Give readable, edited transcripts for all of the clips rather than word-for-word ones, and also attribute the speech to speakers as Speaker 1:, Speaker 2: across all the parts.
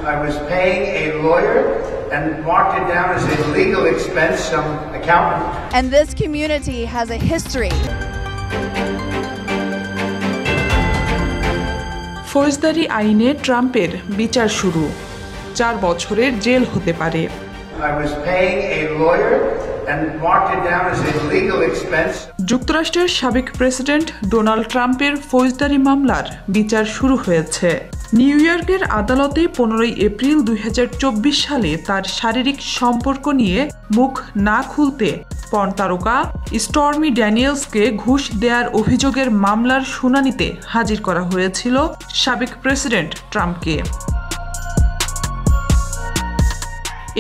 Speaker 1: I was paying a lawyer and marked it down as a legal expense, some accountant.
Speaker 2: And this community has a history.
Speaker 3: ফৌজদারি আইনে ট্রাম্পের বিচার শুরু, 4 বছরের jail হতে পারে।
Speaker 1: I was paying a lawyer and marked it down as a legal expense.
Speaker 3: যুক্তরাষ্ট্রের সাবেক প্রেসিডেন্ট ডোনাল্ড ট্রাম্পের ফৌজদারি মামলার বিচার শুরু হয়েছে। নিউ ইয়র্কের আদালতে 15 এপ্রিল 2024 সালে তার শারীরিক সম্পর্ক নিয়ে মুখ না খুলতে পর্ন তারকা স্টর্মি ড্যানিয়েলসকে ঘুষ দেওয়ার অভিযোগের মামলার শুনানিতে হাজির করা হয়েছিল সাবেক প্রেসিডেন্ট ট্রাম্পকে।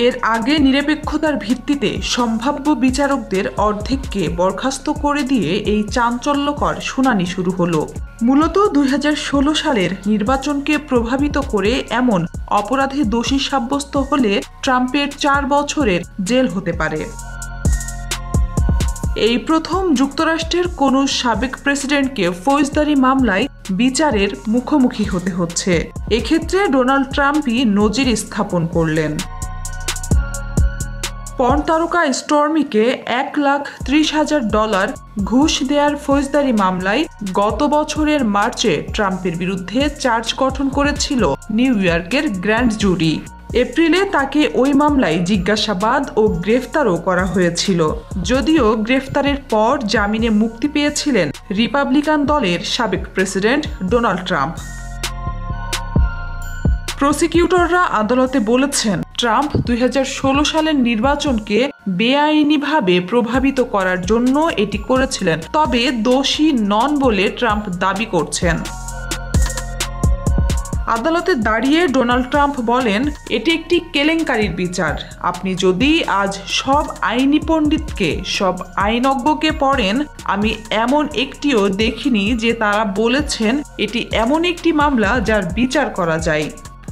Speaker 3: এর আগে নিরপেক্ষতার ভিত্তিতে সম্ভাব্য বিচারকদের অর্ধেককে বরখাস্ত করে দিয়ে এই চাঞ্চল্যকর শুনানি শুরু হলো। মূলত 2016 সালের নির্বাচনকে প্রভাবিত করে এমন অপরাধে দোষী সাব্যস্ত হলে ট্রাম্পের 4 বছরের জেল হতে পারে। এই প্রথম যুক্তরাষ্ট্রের কোনো সাবেক প্রেসিডেন্টকে ফৌজদারি মামলায় বিচারের মুখোমুখি হতে হচ্ছে। এক্ষেত্রে ডোনাল্ড ট্রাম্পই নজির স্থাপন করলেন। পর্ন তারকা স্টর্মিকে $1,30,000 ঘুষ দেওয়ার ফৌজদারি মামলায় গত বছরের মার্চে ট্রাম্পের বিরুদ্ধে চার্জ গঠন করেছিল নিউ ইয়র্কের গ্র্যান্ড জুরি। এপ্রিলে তাকে ওই মামলায় জিজ্ঞাসাবাদ ও গ্রেফতারও করা হয়েছিল, যদিও গ্রেফতারের পর জামিনে মুক্তি পেয়েছিলেন রিপাবলিকান দলের সাবেক প্রেসিডেন্ট ডোনাল্ড ট্রাম্প। প্রসিকিউটররা আদালতে বলেছেন ট্রাম্প 2016 সালের নির্বাচনকে বেআইনিভাবে প্রভাবিত করার জন্য এটি করেছিলেন, তবে দোষী নন বলে ট্রাম্প দাবি করছেন। আদালতে দাঁড়িয়ে ডোনাল্ড ট্রাম্প বলেন, এটি একটি কেলেঙ্কারির বিচার। আপনি যদি আজ সব আইনি পণ্ডিতকে, সব আইনজ্ঞকে পড়েন, আমি এমন একটিও দেখিনি যে তারা বলেছেন এটি এমন একটি মামলা যার বিচার করা যায়।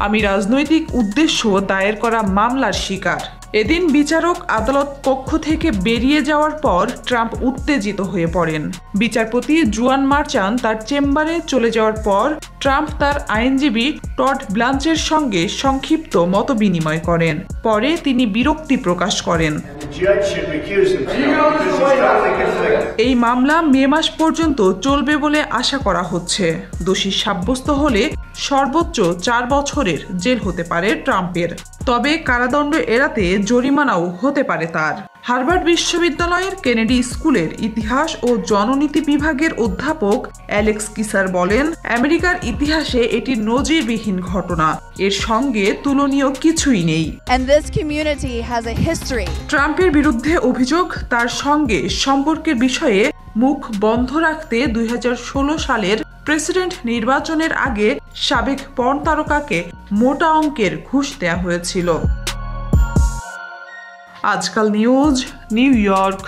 Speaker 3: আমি রাজনৈতিক উদ্দেশ্য দায়ের করা মামলার শিকার। এদিন বিচারক আদালত কক্ষ থেকে বেরিয়ে যাওয়ার পর ট্রাম্প উত্তেজিত হয়ে পড়েন। বিচারপতি জুয়ান মার্চান তার চেম্বারে চলে যাওয়ার পর ট্রাম্প তার আইনজীবী টড ব্লাঞ্চের সঙ্গে সংক্ষিপ্ত মতবিনিময় করেন। পরে তিনি বিরক্তি প্রকাশ করেন। এই মামলা মে মাস পর্যন্ত চলবে বলে আশা করা হচ্ছে। দোষী সাব্যস্ত হলে সর্বোচ্চ 4 বছরের জেল হতে পারে ট্রাম্পের, তবে কারাদণ্ড এড়াতে জরিমানাও হতে পারে তার। হার্ভার্ড বিশ্ববিদ্যালয়ের কেনেডি স্কুলের ইতিহাস ও জননীতি বিভাগের অধ্যাপক অ্যালেক্স কিসার বলেন, আমেরিকার ইতিহাসে এটি নজিরবিহীন ঘটনা। এর সঙ্গে তুলনীয় কিছুই নেই।
Speaker 2: And this community has a history.
Speaker 3: ট্রাম্পের বিরুদ্ধে অভিযোগ তার সঙ্গে সম্পর্কের বিষয়ে মুখ বন্ধ রাখতে 2016 সালের প্রেসিডেন্ট নির্বাচনের আগে সাবেক পর্ন তারকাকে মোটা অঙ্কের ঘুষ দেওয়া হয়েছিল। আজকাল নিউজ, নিউ ইয়র্ক।